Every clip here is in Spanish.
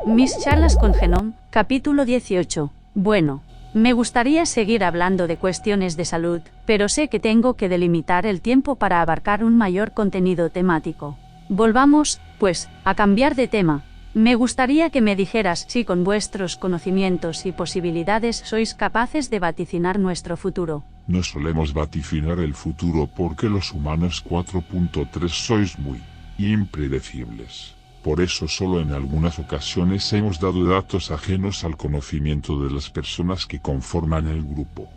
Mis charlas con Genome, capítulo 18. Bueno, me gustaría seguir hablando de cuestiones de salud, pero sé que tengo que delimitar el tiempo para abarcar un mayor contenido temático. Volvamos, pues, a cambiar de tema. Me gustaría que me dijeras si con vuestros conocimientos y posibilidades sois capaces de vaticinar nuestro futuro. No solemos vaticinar el futuro porque los humanos 4.3 sois muy impredecibles. Por eso solo en algunas ocasiones hemos dado datos ajenos al conocimiento de las personas que conforman el grupo.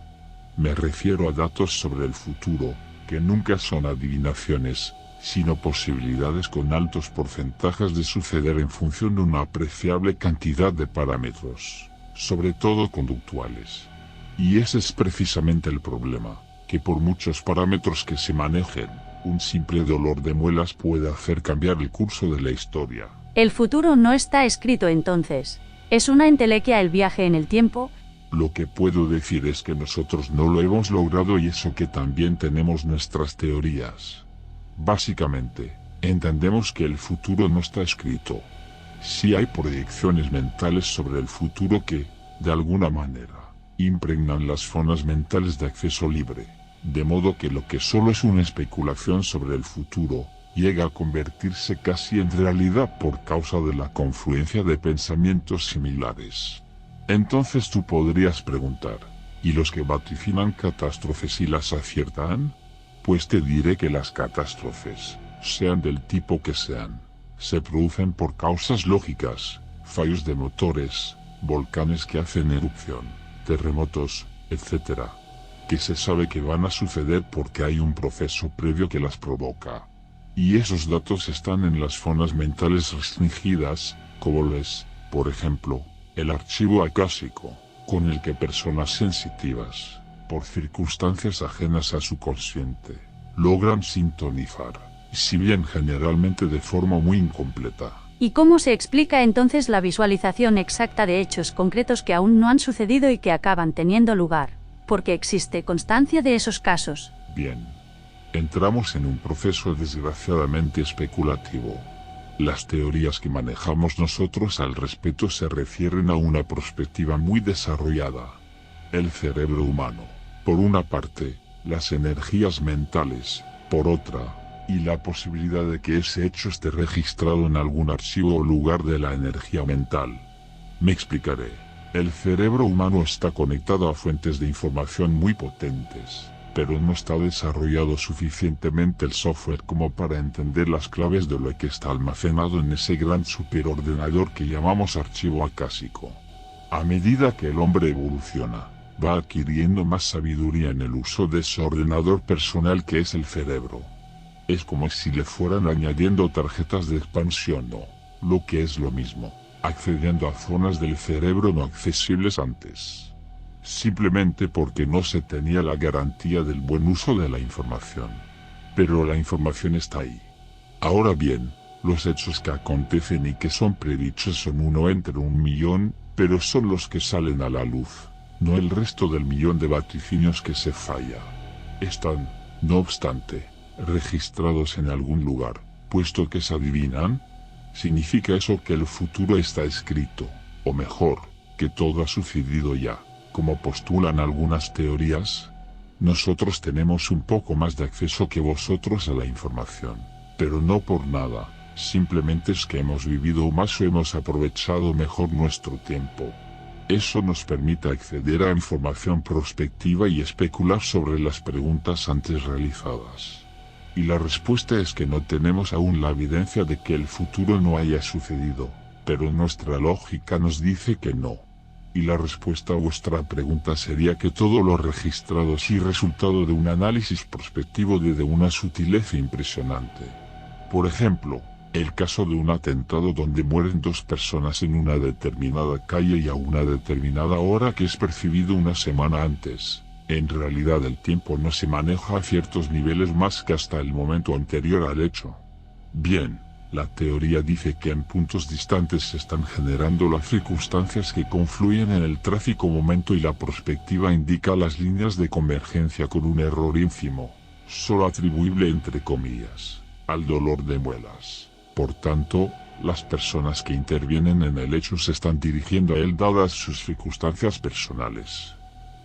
Me refiero a datos sobre el futuro, que nunca son adivinaciones, sino posibilidades con altos porcentajes de suceder en función de una apreciable cantidad de parámetros, sobre todo conductuales. Y ese es precisamente el problema, que por muchos parámetros que se manejen, un simple dolor de muelas puede hacer cambiar el curso de la historia. El futuro no está escrito entonces. ¿Es una entelequia el viaje en el tiempo? Lo que puedo decir es que nosotros no lo hemos logrado y eso que también tenemos nuestras teorías. Básicamente, entendemos que el futuro no está escrito. Sí hay proyecciones mentales sobre el futuro que, de alguna manera, impregnan las zonas mentales de acceso libre. De modo que lo que solo es una especulación sobre el futuro, llega a convertirse casi en realidad por causa de la confluencia de pensamientos similares. Entonces tú podrías preguntar, ¿y los que vaticinan catástrofes y las aciertan? Pues te diré que las catástrofes, sean del tipo que sean, se producen por causas lógicas, fallos de motores, volcanes que hacen erupción, terremotos, etc., que se sabe que van a suceder porque hay un proceso previo que las provoca. Y esos datos están en las zonas mentales restringidas, como lo es, por ejemplo, el archivo acásico, con el que personas sensitivas, por circunstancias ajenas a su consciente, logran sintonizar, si bien generalmente de forma muy incompleta. ¿Y cómo se explica entonces la visualización exacta de hechos concretos que aún no han sucedido y que acaban teniendo lugar? Porque existe constancia de esos casos. Bien, entramos en un proceso desgraciadamente especulativo. Las teorías que manejamos nosotros al respecto se refieren a una perspectiva muy desarrollada. El cerebro humano, por una parte, las energías mentales, por otra, y la posibilidad de que ese hecho esté registrado en algún archivo o lugar de la energía mental. Me explicaré. El cerebro humano está conectado a fuentes de información muy potentes, pero no está desarrollado suficientemente el software como para entender las claves de lo que está almacenado en ese gran superordenador que llamamos archivo acásico. A medida que el hombre evoluciona, va adquiriendo más sabiduría en el uso de ese ordenador personal que es el cerebro. Es como si le fueran añadiendo tarjetas de expansión o, lo que es lo mismo, accediendo a zonas del cerebro no accesibles antes. Simplemente porque no se tenía la garantía del buen uso de la información. Pero la información está ahí. Ahora bien, los hechos que acontecen y que son predichos son uno entre 1.000.000, pero son los que salen a la luz, no el resto del millón de vaticinios que se falla. Están, no obstante, registrados en algún lugar, puesto que se adivinan. ¿Significa eso que el futuro está escrito, o mejor, que todo ha sucedido ya, como postulan algunas teorías? Nosotros tenemos un poco más de acceso que vosotros a la información, pero no por nada, simplemente es que hemos vivido más o hemos aprovechado mejor nuestro tiempo. Eso nos permite acceder a información prospectiva y especular sobre las preguntas antes realizadas. Y la respuesta es que no tenemos aún la evidencia de que el futuro no haya sucedido, pero nuestra lógica nos dice que no. Y la respuesta a vuestra pregunta sería que todo lo registrado es resultado de un análisis prospectivo de una sutileza impresionante. Por ejemplo, el caso de un atentado donde mueren 2 personas en una determinada calle y a una determinada hora que es percibido una semana antes. En realidad el tiempo no se maneja a ciertos niveles más que hasta el momento anterior al hecho. Bien, la teoría dice que en puntos distantes se están generando las circunstancias que confluyen en el tráfico momento y la perspectiva indica las líneas de convergencia con un error ínfimo, solo atribuible entre comillas, al dolor de muelas. Por tanto, las personas que intervienen en el hecho se están dirigiendo a él dadas sus circunstancias personales.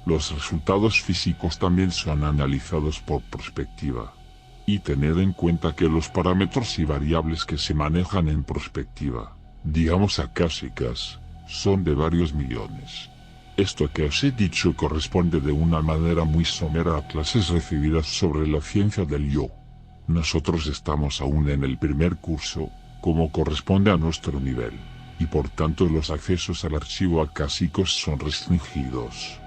Los resultados físicos también son analizados por prospectiva. Y tened en cuenta que los parámetros y variables que se manejan en prospectiva, digamos acásicas, son de varios millones. Esto que os he dicho corresponde de una manera muy somera a clases recibidas sobre la ciencia del yo. Nosotros estamos aún en el primer curso, como corresponde a nuestro nivel, y por tanto los accesos al archivo acásico son restringidos.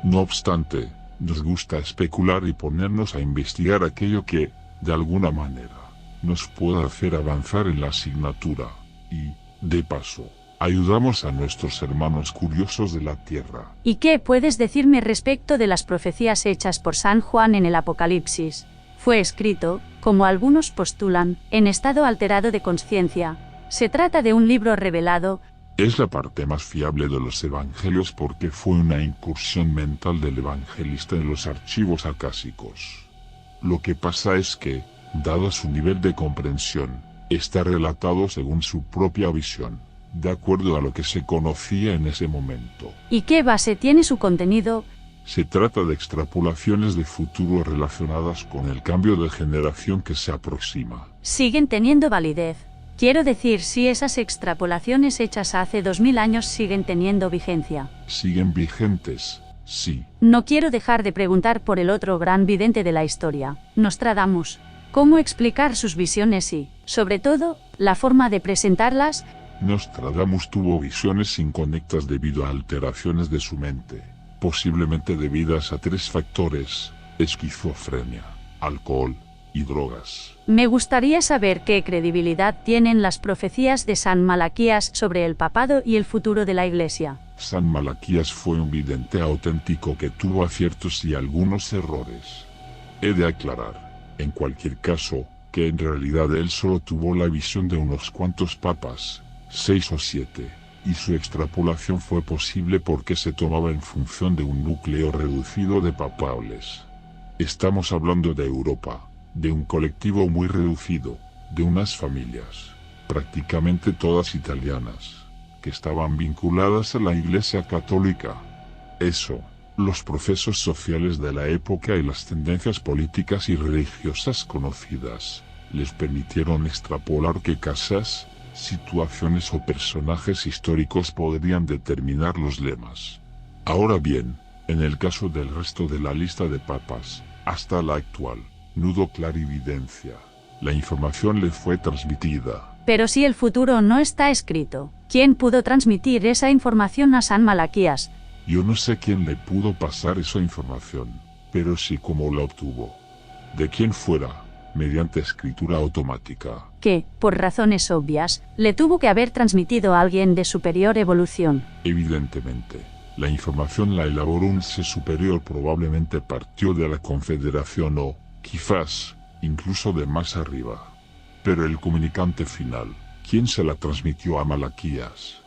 No obstante, nos gusta especular y ponernos a investigar aquello que, de alguna manera, nos pueda hacer avanzar en la asignatura, y, de paso, ayudamos a nuestros hermanos curiosos de la Tierra. ¿Y qué puedes decirme respecto de las profecías hechas por San Juan en el Apocalipsis? Fue escrito, como algunos postulan, en estado alterado de conciencia. Se trata de un libro revelado. Es la parte más fiable de los evangelios porque fue una incursión mental del evangelista en los archivos acásicos. Lo que pasa es que, dado su nivel de comprensión, está relatado según su propia visión, de acuerdo a lo que se conocía en ese momento. ¿Y qué base tiene su contenido? Se trata de extrapolaciones de futuro relacionadas con el cambio de generación que se aproxima. Siguen teniendo validez. Quiero decir, si esas extrapolaciones hechas hace 2000 años siguen teniendo vigencia. Siguen vigentes, sí. No quiero dejar de preguntar por el otro gran vidente de la historia, Nostradamus. ¿Cómo explicar sus visiones y, sobre todo, la forma de presentarlas? Nostradamus tuvo visiones inconectas debido a alteraciones de su mente, posiblemente debidas a 3 factores: esquizofrenia, alcohol y drogas. Me gustaría saber qué credibilidad tienen las profecías de San Malaquías sobre el papado y el futuro de la Iglesia. San Malaquías fue un vidente auténtico que tuvo aciertos y algunos errores. He de aclarar, en cualquier caso, que en realidad él solo tuvo la visión de unos cuantos papas, 6 o 7, y su extrapolación fue posible porque se tomaba en función de un núcleo reducido de papables. Estamos hablando de Europa, de un colectivo muy reducido, de unas familias, prácticamente todas italianas, que estaban vinculadas a la Iglesia Católica. Eso, los procesos sociales de la época y las tendencias políticas y religiosas conocidas, les permitieron extrapolar qué casas, situaciones o personajes históricos podrían determinar los lemas. Ahora bien, en el caso del resto de la lista de papas, hasta la actual, nudo clarividencia, la información le fue transmitida. Pero si el futuro no está escrito, ¿quién pudo transmitir esa información a San Malaquías? Yo no sé quién le pudo pasar esa información, pero sí cómo la obtuvo. De quién fuera, mediante escritura automática. Que, por razones obvias, le tuvo que haber transmitido a alguien de superior evolución. Evidentemente, la información la elaboró un ser superior, probablemente partió de la Confederación o, quizás, incluso de más arriba. Pero el comunicante final, ¿quién se la transmitió a Malaquías?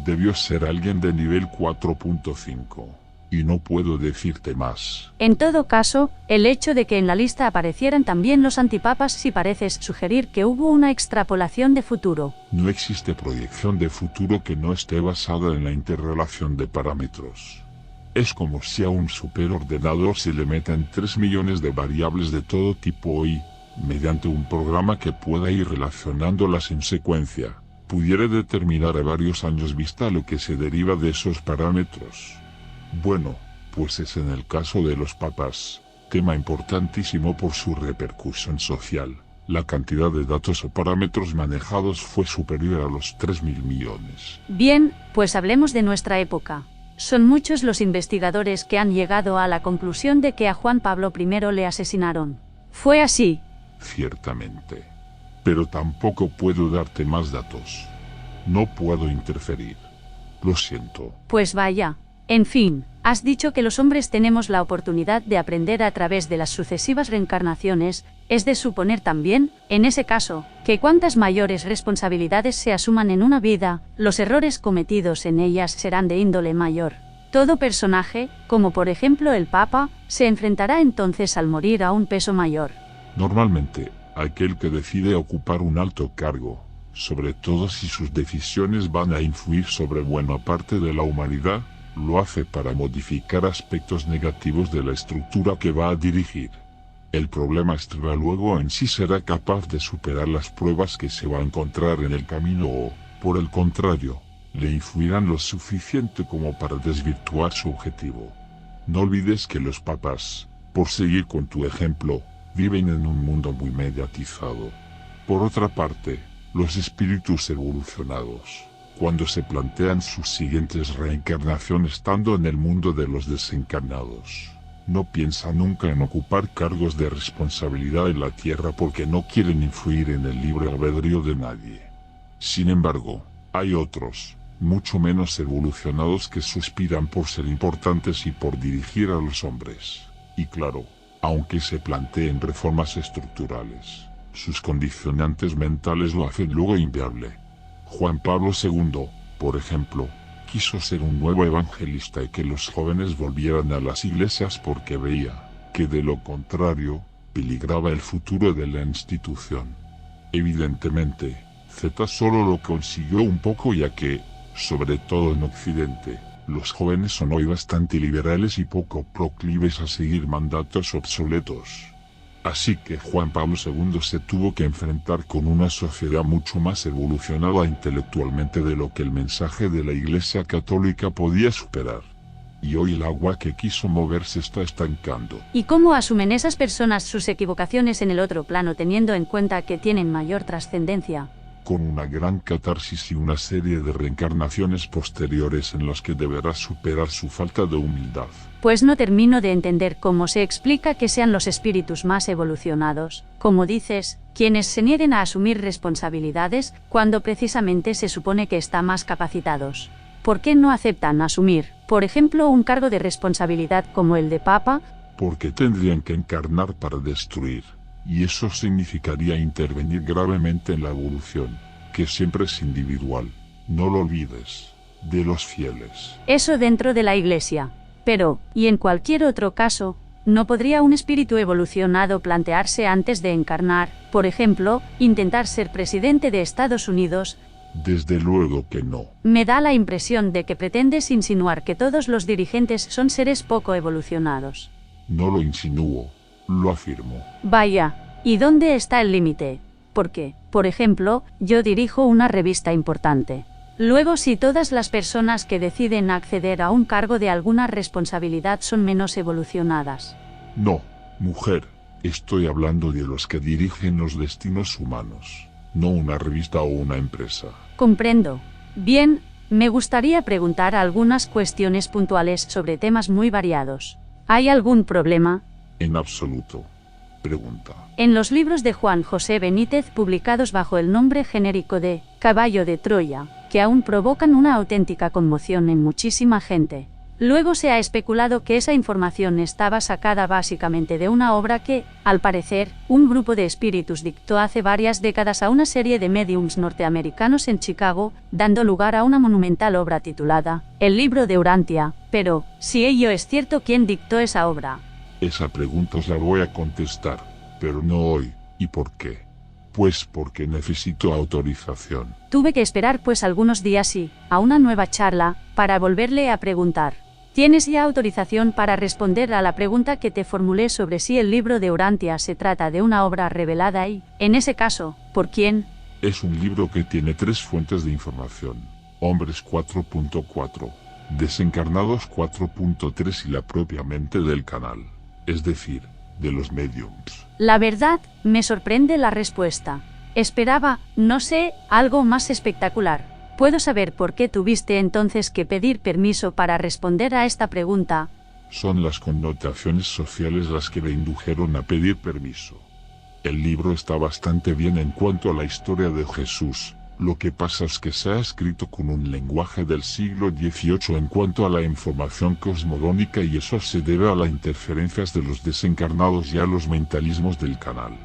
Debió ser alguien de nivel 4.5. Y no puedo decirte más. En todo caso, el hecho de que en la lista aparecieran también los antipapas sí parece sugerir que hubo una extrapolación de futuro. No existe proyección de futuro que no esté basada en la interrelación de parámetros. Es como si a un superordenador se le metan 3 millones de variables de todo tipo y, mediante un programa que pueda ir relacionándolas en secuencia, pudiera determinar a varios años vista lo que se deriva de esos parámetros. Bueno, pues es en el caso de los papas, tema importantísimo por su repercusión social. La cantidad de datos o parámetros manejados fue superior a los 3.000 millones. Bien, pues hablemos de nuestra época. Son muchos los investigadores que han llegado a la conclusión de que a Juan Pablo I le asesinaron. ¿Fue así? Ciertamente. Pero tampoco puedo darte más datos. No puedo interferir. Lo siento. Pues vaya. En fin, has dicho que los hombres tenemos la oportunidad de aprender a través de las sucesivas reencarnaciones, es de suponer también, en ese caso, que cuantas mayores responsabilidades se asuman en una vida, los errores cometidos en ellas serán de índole mayor. Todo personaje, como por ejemplo el Papa, se enfrentará entonces al morir a un peso mayor. Normalmente, aquel que decide ocupar un alto cargo, sobre todo si sus decisiones van a influir sobre buena parte de la humanidad, lo hace para modificar aspectos negativos de la estructura que va a dirigir. El problema estriba luego en si será capaz de superar las pruebas que se va a encontrar en el camino o, por el contrario, le influirán lo suficiente como para desvirtuar su objetivo. No olvides que los papas, por seguir con tu ejemplo, viven en un mundo muy mediatizado. Por otra parte, los espíritus evolucionados, cuando se plantean sus siguientes reencarnaciones estando en el mundo de los desencarnados, no piensan nunca en ocupar cargos de responsabilidad en la Tierra porque no quieren influir en el libre albedrío de nadie. Sin embargo, hay otros, mucho menos evolucionados que suspiran por ser importantes y por dirigir a los hombres. Y claro, aunque se planteen reformas estructurales, sus condicionantes mentales lo hacen luego inviable. Juan Pablo II, por ejemplo, quiso ser un nuevo evangelista y que los jóvenes volvieran a las iglesias porque veía que de lo contrario, peligraba el futuro de la institución. Evidentemente, Z solo lo consiguió un poco ya que, sobre todo en Occidente, los jóvenes son hoy bastante liberales y poco proclives a seguir mandatos obsoletos. Así que Juan Pablo II se tuvo que enfrentar con una sociedad mucho más evolucionada intelectualmente de lo que el mensaje de la Iglesia Católica podía superar. Y hoy el agua que quiso mover se está estancando. ¿Y cómo asumen esas personas sus equivocaciones en el otro plano teniendo en cuenta que tienen mayor trascendencia? Con una gran catarsis y una serie de reencarnaciones posteriores en las que deberá superar su falta de humildad. Pues no termino de entender cómo se explica que sean los espíritus más evolucionados, como dices, quienes se nieguen a asumir responsabilidades, cuando precisamente se supone que están más capacitados. ¿Por qué no aceptan asumir, por ejemplo, un cargo de responsabilidad como el de Papa? Porque tendrían que encarnar para destruir. Y eso significaría intervenir gravemente en la evolución, que siempre es individual, no lo olvides, de los fieles. Eso dentro de la Iglesia. Pero, y en cualquier otro caso, ¿no podría un espíritu evolucionado plantearse antes de encarnar, por ejemplo, intentar ser presidente de Estados Unidos? Desde luego que no. Me da la impresión de que pretendes insinuar que todos los dirigentes son seres poco evolucionados. No lo insinúo. Lo afirmo. Vaya, ¿y dónde está el límite? Porque, por ejemplo, yo dirijo una revista importante. Luego, si todas las personas que deciden acceder a un cargo de alguna responsabilidad son menos evolucionadas. No, mujer, estoy hablando de los que dirigen los destinos humanos, no una revista o una empresa. Comprendo. Bien, me gustaría preguntar algunas cuestiones puntuales sobre temas muy variados. ¿Hay algún problema? En absoluto. Pregunta. En los libros de Juan José Benítez publicados bajo el nombre genérico de Caballo de Troya, que aún provocan una auténtica conmoción en muchísima gente. Luego se ha especulado que esa información estaba sacada básicamente de una obra que, al parecer, un grupo de espíritus dictó hace varias décadas a una serie de médiums norteamericanos en Chicago, dando lugar a una monumental obra titulada El libro de Urantia. Pero, si ello es cierto, ¿quién dictó esa obra? Esa pregunta os la voy a contestar, pero no hoy. ¿Y por qué? Pues porque necesito autorización. Tuve que esperar pues algunos días y, a una nueva charla, para volverle a preguntar. ¿Tienes ya autorización para responder a la pregunta que te formulé sobre si el libro de Urantia se trata de una obra revelada y, en ese caso, por quién? Es un libro que tiene 3 fuentes de información. Hombres 4.4, Desencarnados 4.3 y la propia mente del canal. Es decir, de los mediums. La verdad, me sorprende la respuesta. Esperaba, no sé, algo más espectacular. ¿Puedo saber por qué tuviste entonces que pedir permiso para responder a esta pregunta? Son las connotaciones sociales las que le indujeron a pedir permiso. El libro está bastante bien en cuanto a la historia de Jesús. Lo que pasa es que se ha escrito con un lenguaje del siglo XVIII en cuanto a la información cosmogónica y eso se debe a las interferencias de los desencarnados y a los mentalismos del canal.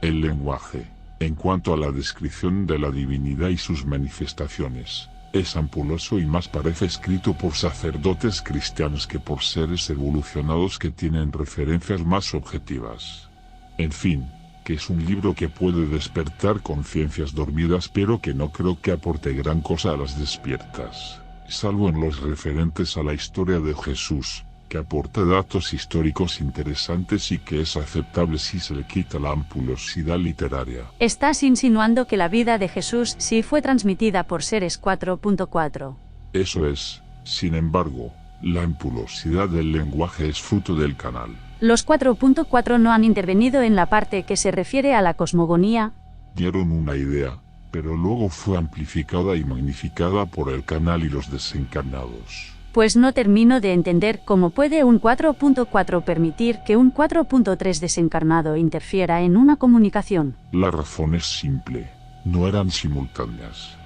El lenguaje, en cuanto a la descripción de la divinidad y sus manifestaciones, es ampuloso y más parece escrito por sacerdotes cristianos que por seres evolucionados que tienen referencias más objetivas. En fin, que es un libro que puede despertar conciencias dormidas, pero que no creo que aporte gran cosa a las despiertas, salvo en los referentes a la historia de Jesús, que aporta datos históricos interesantes y que es aceptable si se le quita la ampulosidad literaria. Estás insinuando que la vida de Jesús sí fue transmitida por seres 4.4. Eso es, sin embargo, la ampulosidad del lenguaje es fruto del canal. Los 4.4 no han intervenido en la parte que se refiere a la cosmogonía. Dieron una idea, pero luego fue amplificada y magnificada por el canal y los desencarnados. Pues no termino de entender cómo puede un 4.4 permitir que un 4.3 desencarnado interfiera en una comunicación. La razón es simple, no eran simultáneas.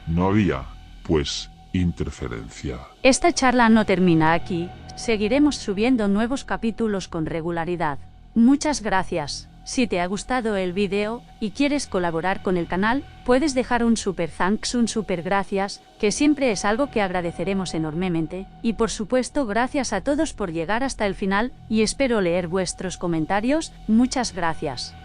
No había, pues, interferencia. Esta charla no termina aquí, seguiremos subiendo nuevos capítulos con regularidad. Muchas gracias. Si te ha gustado el video y quieres colaborar con el canal, puedes dejar un super thanks, un super gracias, que siempre es algo que agradeceremos enormemente, y por supuesto gracias a todos por llegar hasta el final, y espero leer vuestros comentarios. Muchas gracias.